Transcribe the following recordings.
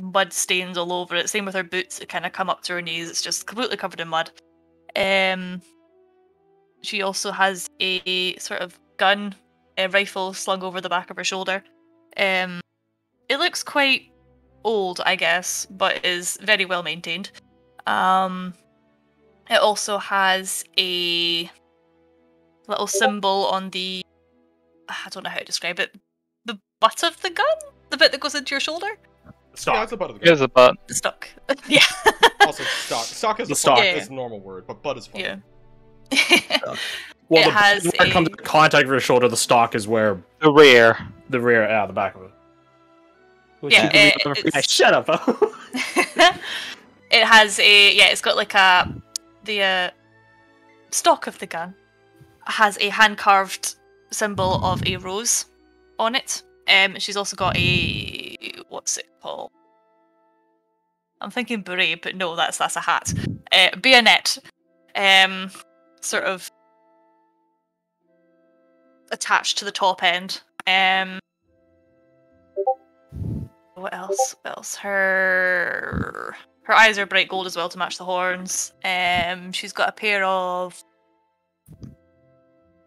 mud stains all over it. Same with her boots, that kind of come up to her knees. It's just completely covered in mud. She also has a sort of gun, a rifle slung over the back of her shoulder. It looks quite old, I guess, but is very well maintained. It also has a little symbol on the, I don't know how to describe it, the butt of the gun? The bit that goes into your shoulder? Stock. Yeah, it's the butt of the gun. Here's a butt. The stock. Yeah. Also, stock. Stock is The a stock. funny, Yeah. is a normal word, but butt is funny. Yeah. Well, It has where it comes a- into contact with your shoulder, the stock is where The rear. the rear, the back of it. Which Yeah, you can read on the- it's- Shut up. It has it's got like the stock of the gun has a hand-carved symbol of a rose on it. She's also got a, what's it called? I'm thinking beret, but no, that's a hat. Bayonet, sort of attached to the top end. What else? What else? Her eyes are bright gold as well to match the horns. She's got a pair of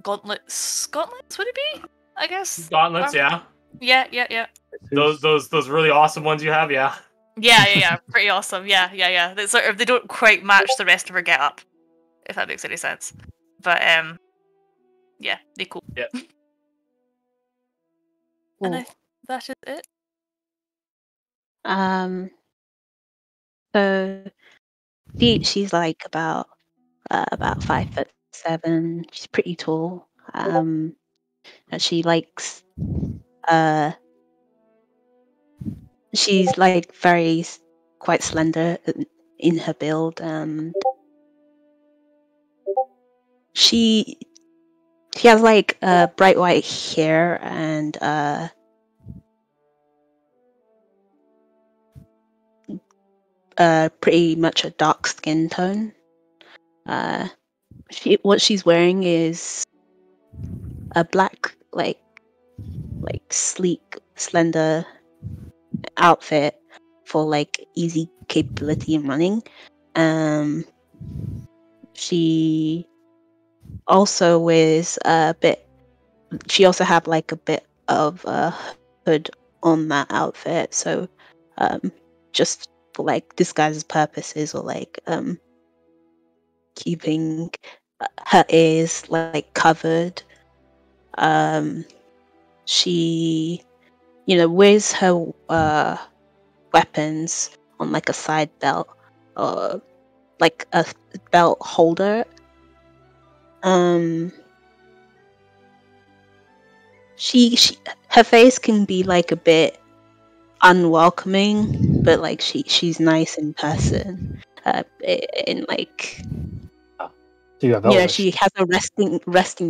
gauntlets. Gauntlets, would it be? I guess. Gauntlets, yeah. Yeah. Those really awesome ones you have, yeah. Yeah. Pretty awesome. Yeah. They sort of, they don't quite match the rest of her get-up, if that makes any sense. But yeah, they cool. Yeah. And that is it. So she's like about 5'7". She's pretty tall. And she likes she's like quite slender in her build, and she has like bright white hair and pretty much a dark skin tone. What she's wearing is a black, like sleek, slender outfit for like easy capability in running. She also wears she also have like a bit of a hood on that outfit, so just for like disguise purposes, or like keeping her ears like covered. She wears her weapons on like a side belt, or like a belt holder. Her face can be like a bit unwelcoming, but like she's nice in person. In like, Do you have she has a resting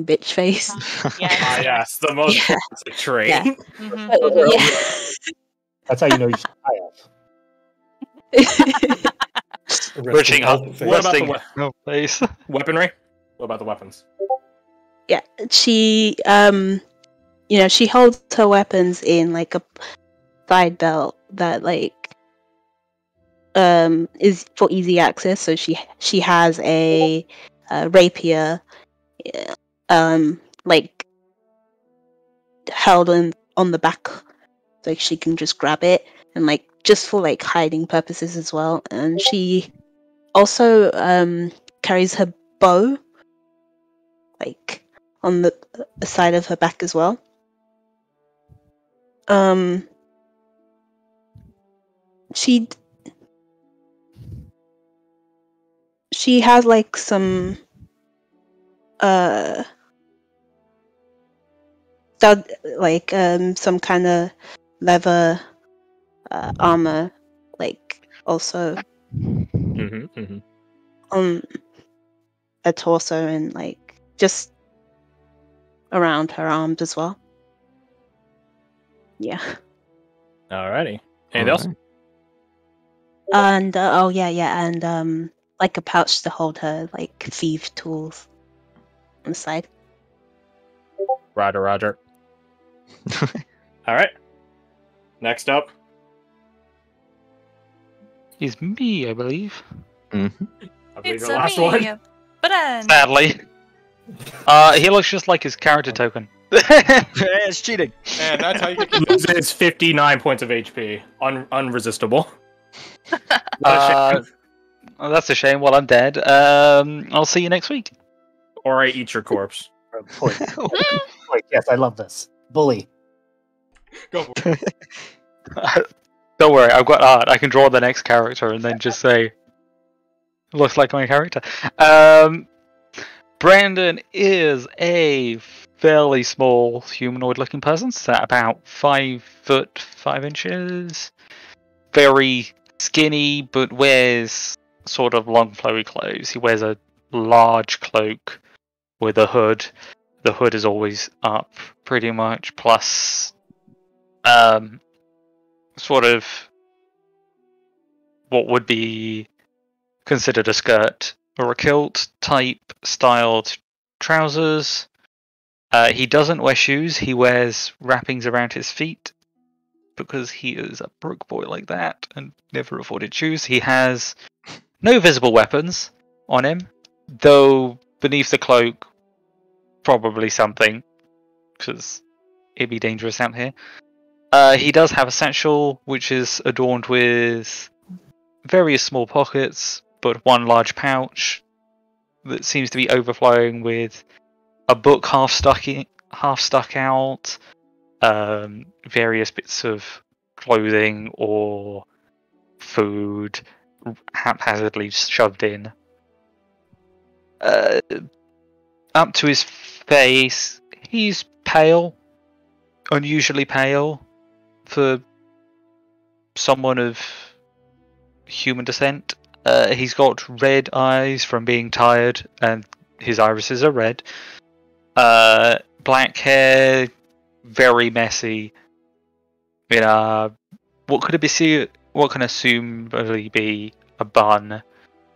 bitch face. Ah, yes, the most Yeah. classic trait. Yeah. Mm-hmm. That's how you know you should Bridging up, What about the resting. No place. Weaponry? What about the weapons? Yeah, she she holds her weapons in like a side belt that like is for easy access. So she has a rapier like held on the back, so she can just grab it, and like just for like hiding purposes as well. And she also carries her bow like on the side of her back as well. She has like some stud, like some kind of leather armor, like also on her torso, and like just around her arms as well. Yeah. Alrighty. Anything else? And and like a pouch to hold her like thief tools on the side. Roger. Alright. Next up. is me, I believe. I believe It's your last one. But then Sadly. He looks just like his character token. It's cheating. And that's how you get Loses 59 points of HP. Unresistible. Well, that's a shame. Well, I'm dead. I'll see you next week. Or I eat your corpse. Point. Yes, I love this. Bully. Go for it. Don't worry, I've got art. I can draw the next character and then just say, looks like my character. Brandon is a fairly small humanoid-looking person, at about 5 foot 5 inches. Very skinny, but wears sort of long, flowy clothes. He wears a large cloak with a hood. The hood is always up, pretty much. Plus, sort of what would be considered a skirt or a kilt type styled trousers. He doesn't wear shoes. He wears wrappings around his feet because he is a broke boy like that and never afforded shoes. He has no visible weapons on him, though beneath the cloak, probably something, because it'd be dangerous out here. He does have a satchel, which is adorned with various small pockets, but one large pouch that seems to be overflowing with a book half stuck out, various bits of clothing or food haphazardly shoved in. Up to his face, he's pale, unusually pale for someone of human descent. He's got red eyes from being tired, and his irises are red. Black hair, very messy. What can assumably be a bun,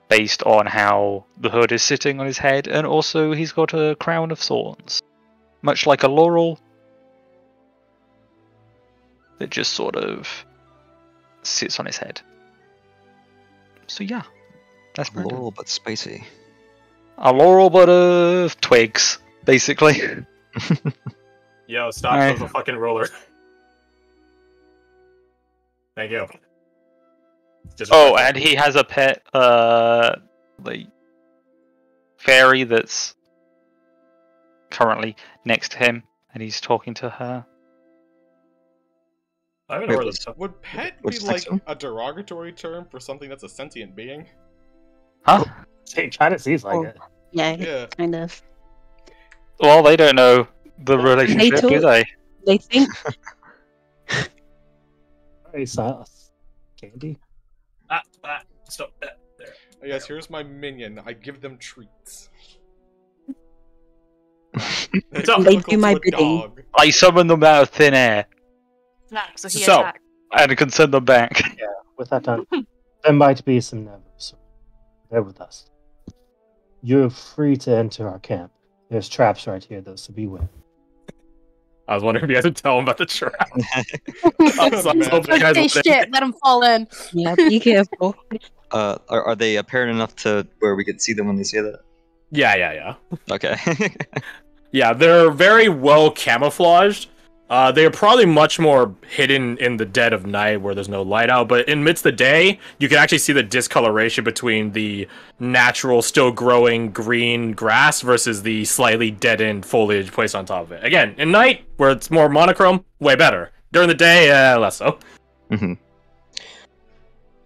based on how the hood is sitting on his head, and also he's got a crown of thorns, much like a laurel, that just sort of sits on his head. So yeah, that's Brandon. Laurel but spacey. A laurel but of twigs, basically. Yo, stop with a fucking roller. Thank you. And he has a pet, the fairy that's currently next to him, and he's talking to her. I haven't heard of this. Would pet be What's the like next one? a derogatory term for something that's a sentient being? Huh? It kind of seems like it. Yeah, Yeah. kind of. Well, they don't know the relationship, do they? They think Hey, Silas. Candy? Stop that. There. Oh, yes, here's my minion. I give them treats. they do my bidding. Dog. I summon them out of thin air, so he So- attacked. and can send them back. Yeah, with that done, there might be some nevers. They're with us. You're free to enter our camp. There's traps right here, though, so beware. I was wondering if you guys would tell him about the trap. I was hoping you Like guys they would say- shit, let him fall in. Yeah, be careful. Are they apparent enough to where we can see them when they say that? Yeah. Okay. Yeah, they're very well camouflaged. They are probably much more hidden in the dead of night where there's no light out, but amidst the day, you can actually see the discoloration between the natural, still growing green grass versus the slightly deadened foliage placed on top of it. Again, in night, where it's more monochrome, way better. During the day, less so. Mm-hmm.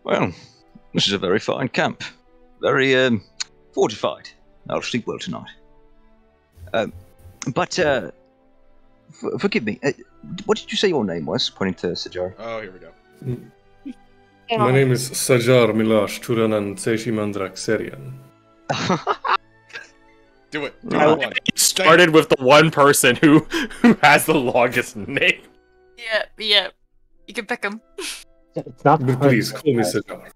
Well, this is a very fine camp. Very, fortified. I'll sleep well tonight. But, forgive me, what did you say your name was, pointing to Sajar? Oh, here we go. My name is Sajar Milash Turanan Tseishimandrak Serian. Do it. I- One. You started with the one person who has the longest name. Yeah. You can pick him. It's not But please, call me Sajar.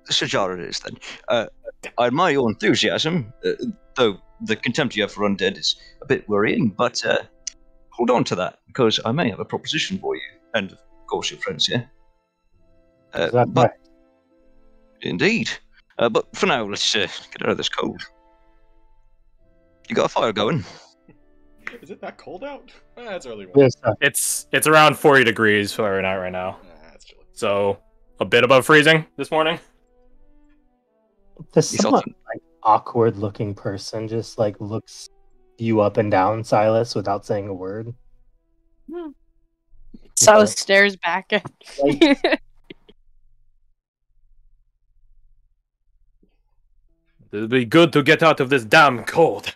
Sajar it is, then. I admire your enthusiasm, though the contempt you have for undead is a bit worrying, but hold on to that, because I may have a proposition for you, and of course your friends here. Is that But Indeed. But for now, let's get out of this cold. You got a fire going? Is it that cold out? It's early one. Yes, It's around 40 degrees where we're at right now. That's chilly. So a bit above freezing this morning. this He's somewhat also- awkward-looking person just like looks you up and down, Silas, without saying a word. Silas stares back at It'll be good to get out of this damn cold.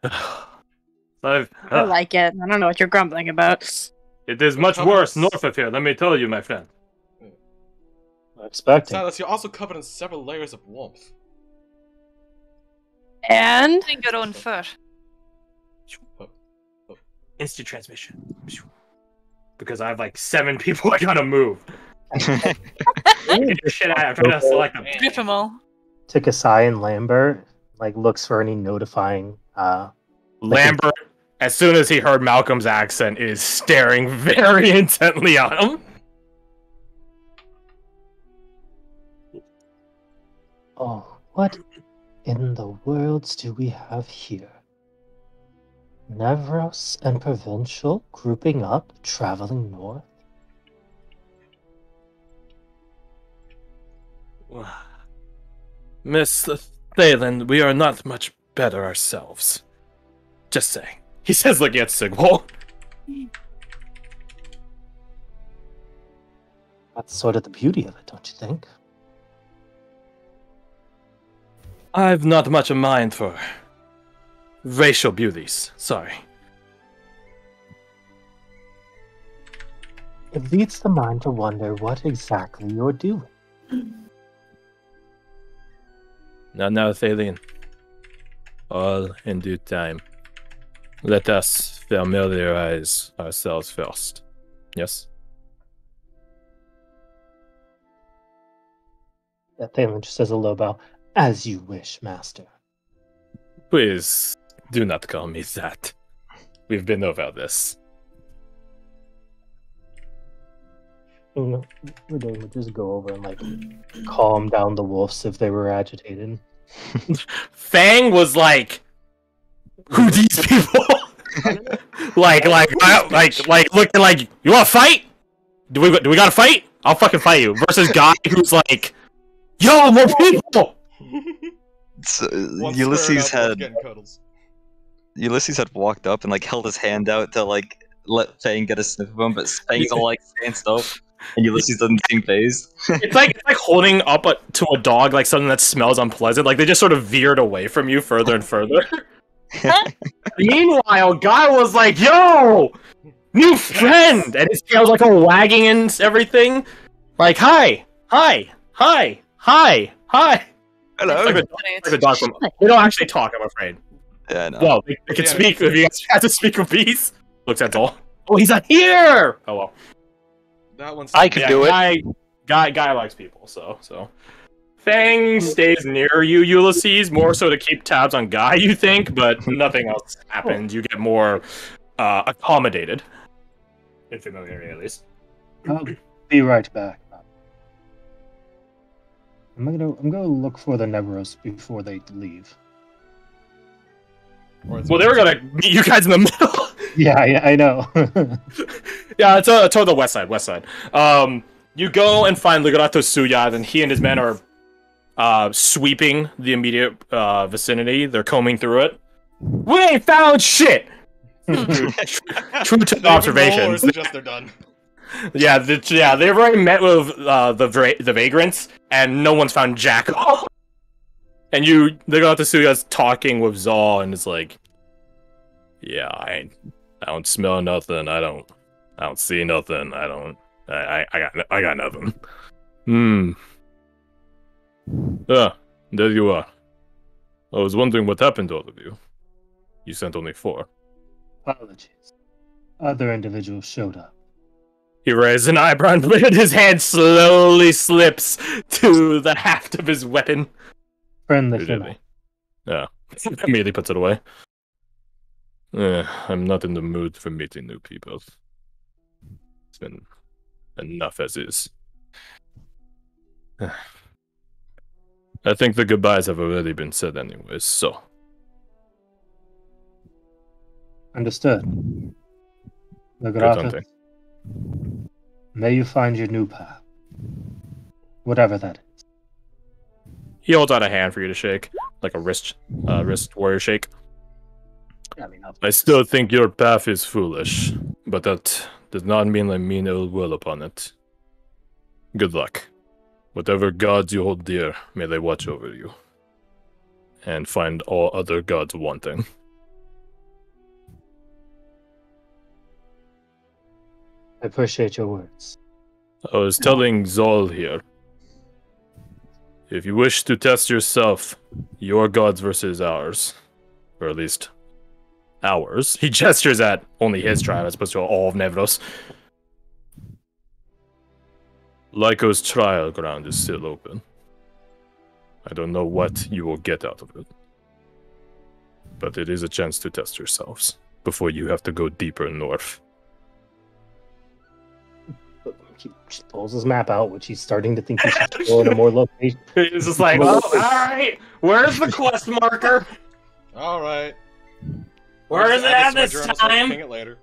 I like it. I don't know what you're grumbling about. It is much worse north of here, let me tell you, my friend. Expecting. Silas, you're also covered in several layers of warmth. And Bring your own fur. Instant transmission. Because I have like 7 people I gotta move. Get your shit out. I'm trying to select them. Grip them all. Tikasai and Lambert like looks for any notifying. Lambert, as soon as he heard Malcolm's accent, is staring very intently on him. Oh, what in the worlds do we have here? Nevros and Provincial grouping up, traveling north? Miss Thalen, we are not much better ourselves. Just saying. He says looking at Sigwall. That's sort of the beauty of it, don't you think? I've not much of mind for racial beauties. Sorry. It leads the mind to wonder what exactly you're doing. Now, Thalian. All in due time. Let us familiarize ourselves first. Yes? That Thalen just says a low bow. As you wish, master. Please, do not call me that. We've been over this. We're going to just go over and like calm down the wolves if they were agitated. Fang was like, who these people? like looking like, you want to fight? Do we got to fight? I'll fucking fight you. Versus guy who's like, yo, more people. So, One Ulysses squared up, had getting cuddles. walked up and like held his hand out to like let Fang get a sniff of him, but Fang's all like stands up, and Ulysses doesn't seem phased. It's like holding up to a dog like something that smells unpleasant. Like they just sort of veered away from you further and further. Meanwhile, guy was like, "Yo, new friend," and his tail's like all wagging and everything. Like, hi. Hello. It's like a dog from. They don't actually talk, I'm afraid. Yeah, no. Well, they can speak if you guys have to speak with peace. Looks at all. Oh, he's not here. Oh well. That one's I can do it. Guy likes people, so. Fang stays near you, Ulysses, more so to keep tabs on Guy, you think, but nothing else happens. You get more accommodated. In familiarity, at least. I'll be right back. I'm gonna look for the Nevros before they leave. Well, they were gonna meet you guys in the middle. Yeah, I know. Yeah, it's toward the west side. You go and find Ligarato Suyad, and he and his men are sweeping the immediate vicinity. They're combing through it. We ain't found shit. True to the observations. Suggest they're done. Yeah, they've already met with the vagrants, and no one's found jack all. And Ligarato Suyad's talking with Zal, and it's like, yeah, I don't smell nothing. I don't see nothing. I got nothing. There you are. I was wondering what happened to all of you. You sent only 4. Apologies. Other individuals showed up. He raised an eyebrow, and his hand slowly slips to the haft of his weapon. Friendly for Yeah. Immediately puts it away. I'm not in the mood for meeting new people. It's been enough as is. I think the goodbyes have already been said anyways, so. Understood. Good Lagrata, hunting. may you find your new path. Whatever that is. He holds out a hand for you to shake, like a wrist warrior shake. I mean, I still think your path is foolish, but that does not mean I mean ill will upon it. Good luck. Whatever gods you hold dear, may they watch over you. And find all other gods wanting. I appreciate your words. I was telling Zol here. If you wish to test yourself, your gods versus ours. Or at least ours. He gestures at only his tribe as opposed to all of Nevros. Lyco's trial ground is still open. I don't know what you will get out of it. But it is a chance to test yourselves before you have to go deeper north. He just pulls his map out, which he's starting to think he should go in a more location. He's just like, oh, alright, where's the quest marker? Alright. Where is it at this So I can time? ping it later.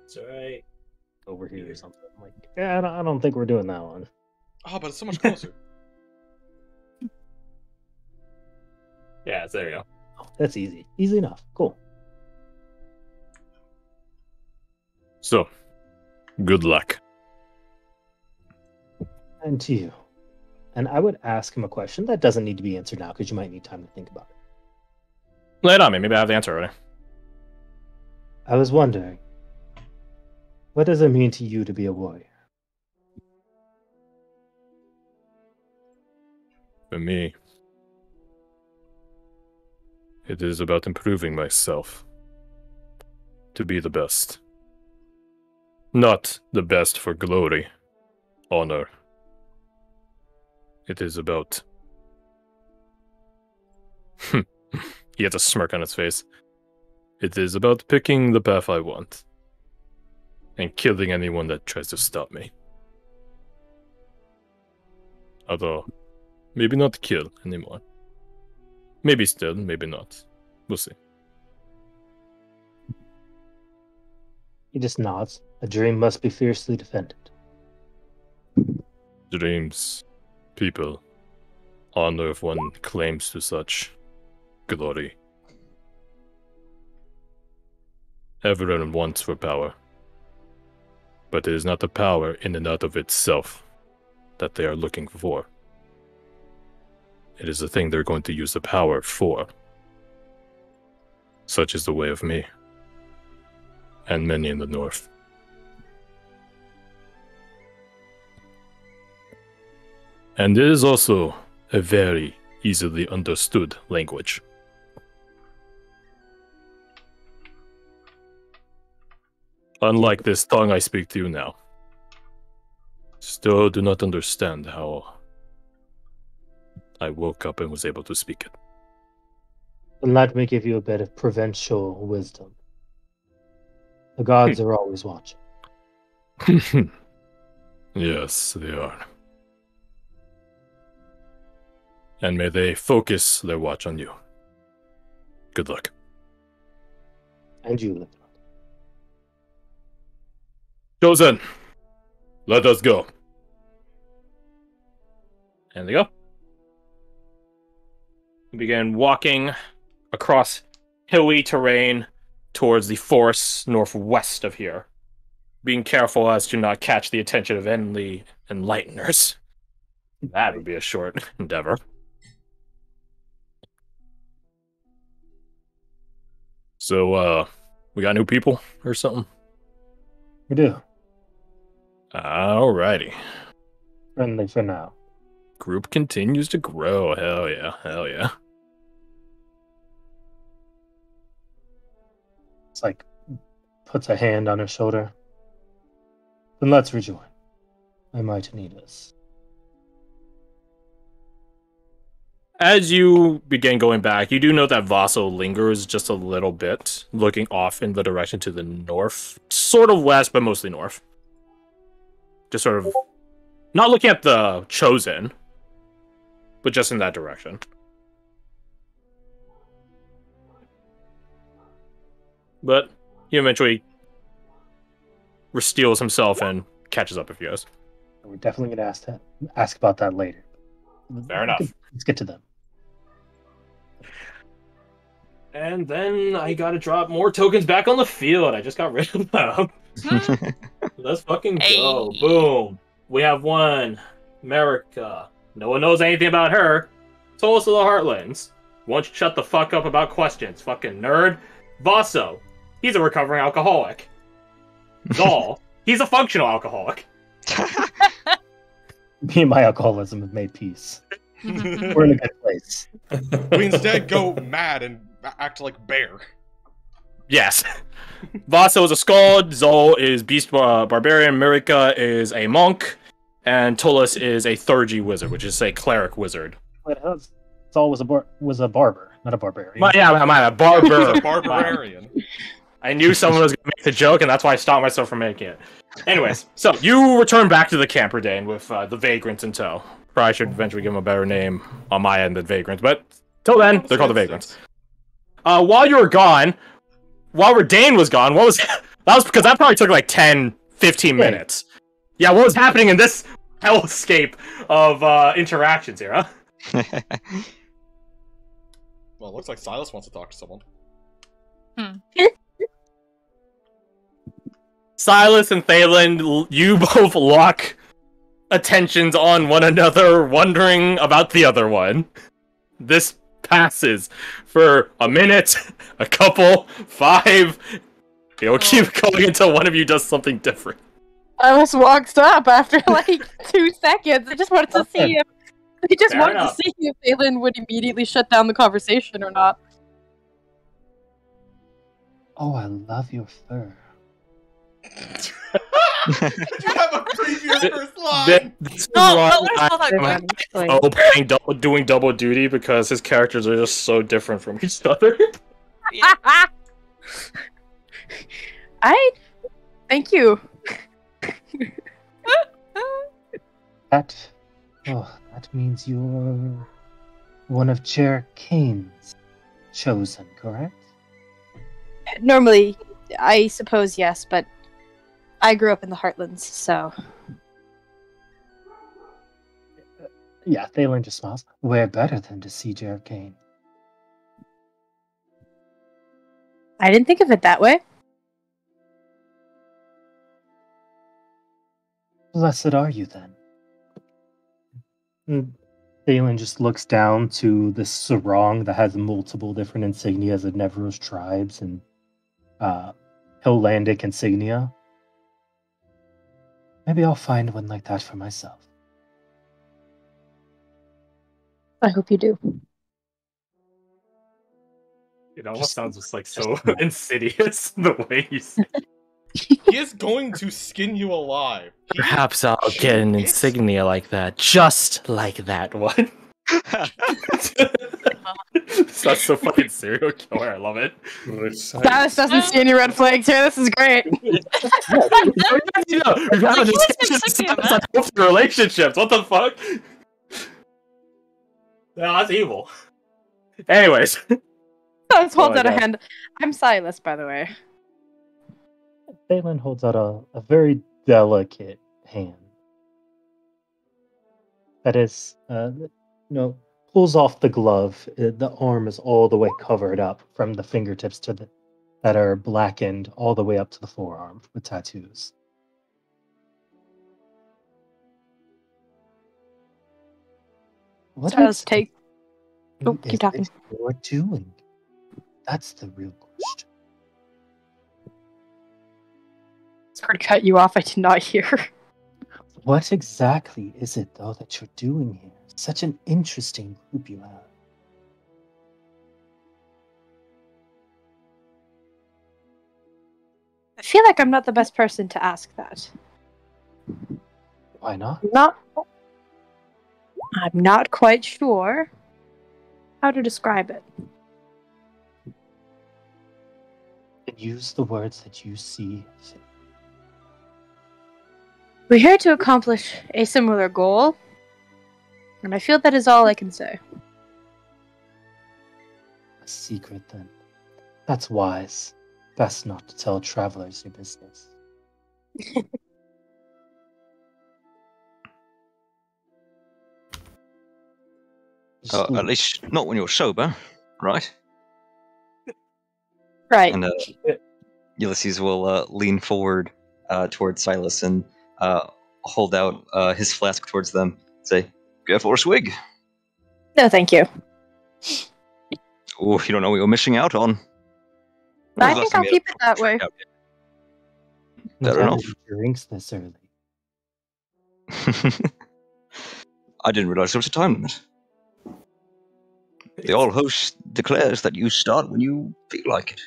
It's alright. Over here or something. I'm like, yeah, I don't think we're doing that one. Oh, but it's so much closer. Yeah, there you go. Oh, that's easy. Easy enough. Cool. So, good luck. And to you. And I would ask him a question that doesn't need to be answered now because you might need time to think about it. Lay it on me. Maybe I have the answer already. I was wondering, what does it mean to you to be a warrior? For me, it is about improving myself. To be the best. Not the best for glory, honor. It is about... He has a smirk on his face. It is about picking the path I want. And killing anyone that tries to stop me. Although, maybe not kill anymore. Maybe still, maybe not. We'll see. He just nods. A dream must be fiercely defended. Dreams, people, honor if one claims to such glory. Everyone wants for power. But it is not the power in and out of itself that they are looking for. It is the thing they're going to use the power for. Such is the way of me. And many in the north. And it is also a very easily understood language. Unlike this tongue I speak to you now. Still do not understand how I woke up and was able to speak it. And let me give you a bit of provincial wisdom. The gods are always watching. Yes, they are. And may they focus their watch on you. Good luck. And you, Lieutenant. Chosen, let us go. And they go. We begin walking across hilly terrain towards the forests northwest of here, being careful as to not catch the attention of any enlighteners. That would be a short endeavor. So, we got new people or something? We do. Alrighty. Friendly for now. Group continues to grow. Hell yeah, hell yeah. It's like, puts a hand on her shoulder. Then let's rejoin. I might need us. As you begin going back, you do know that Vaso lingers just a little bit, looking off in the direction to the north. Sort of west, but mostly north. Just sort of not looking at the Chosen, but just in that direction. But he eventually steals himself and catches up with you guys. We're definitely going to ask about that later. Fair enough. Let's get to them. And then I gotta drop more tokens back on the field. I just got rid of them. Let's fucking go. Hey. Boom. We have one. America. No one knows anything about her. Souls of the Heartlands. Won't you shut the fuck up about questions, fucking nerd? Vaso. He's a recovering alcoholic. Zal. He's a functional alcoholic. Me and my alcoholism have made peace. We're in a good place. We instead go mad and act like bear. Yes. Vaso is a Skald, Zol is Beast Barbarian, Mirika is a monk, and Tolis is a Thurgy wizard, which is a cleric wizard. But Zol was a barber, not a barbarian. I'm a barber. He's a barbarian. I knew someone was going to make the joke, and that's why I stopped myself from making it. Anyways, so you return back to the camper, Dane, with the Vagrants in tow. Probably should eventually give them a better name on my end than Vagrants, but till then, they're called the Vagrants. While you were gone, while Dane was gone, what was that? Was because that probably took like 10, 15 minutes. Yeah, what was happening in this hellscape of interactions here, huh? Well, it looks like Silas wants to talk to someone. Silas and Thalen, you both lock attentions on one another, wondering about the other one. This passes for a minute, a couple, 5. It'll keep going until one of you does something different. Silas walks up after like 2 seconds. I just wanted to see if Phelan would immediately shut down the conversation or not. Oh, I love your fur. You have a creepier first line! Doing double duty because his characters are just so different from each other. Thank you. That means you're one of Jer Kane's chosen, correct? Normally, I suppose yes, but I grew up in the Heartlands, so... Yeah, Thalen just smiles. Where better than to see Jer Kane? I didn't think of it that way. Blessed are you, then. Thalen just looks down to this sarong that has multiple different insignias of Nevros tribes and Hillandic insignia. Maybe I'll find one like that for myself. I hope you do. It almost sounds just like so insidious the way you say it. He is going to skin you alive. Perhaps I'll get an insignia like that, just like that one. That's so fucking serial killer. I love it. Silas doesn't see any red flags here. This is great. Relationships. What the fuck? No, that's evil. Anyways. Silas holds out a hand. I'm Silas, by the way. Thalen holds out a very delicate hand. That is, pulls off the glove. The arm is all the way covered up from the fingertips that are blackened all the way up to the forearm with tattoos. What Silas take. Oh, keep talking. You're doing. That's the real question. Sorry to cut you off. I did not hear. What exactly is it, though, that you're doing here? Such an interesting group you have. I feel like I'm not the best person to ask that. Why not? I'm not quite sure how to describe it. Then use the words that you see fit. We're here to accomplish a similar goal, and I feel that is all I can say. A secret, then. That's wise. Best not to tell travelers your business. At least not when you're sober, right? Right. And Ulysses will lean forward towards Silas and hold out his flask towards them. Say, "Go for a swig." No, thank you. Oh, you don't know what you're missing out on. I think I'll keep it that way. Fair enough. Drinks this early. I didn't realize there was a time limit. The All Host declares that you start when you feel like it.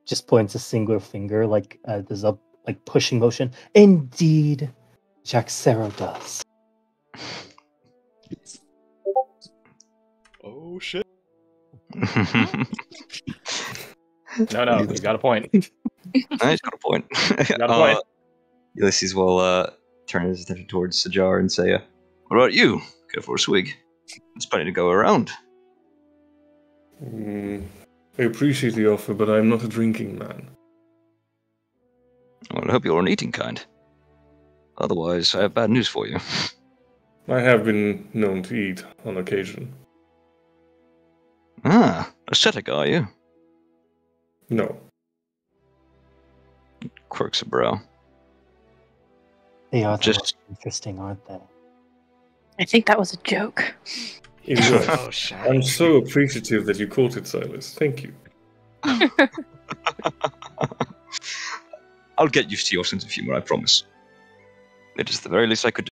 Just points a single finger, like there's a pushing motion. Indeed, Jaxero does. Oh shit. No, he's got a point. He's got a point. Got a point. Ulysses will turn his attention towards Sajar and say, "What about you? Go for a swig. There's plenty to go around." I appreciate the offer, but I'm not a drinking man. Well, I hope you're an eating kind. Otherwise, I have bad news for you. I have been known to eat on occasion. Ah, ascetic, are you? No. Quirks a brow. They are Just- most interesting, aren't they? I think that was a joke. It was. Oh shit. I'm so appreciative that you caught it, Silas. Thank you. I'll get used to your sense of humor, I promise. It is the very least I could do.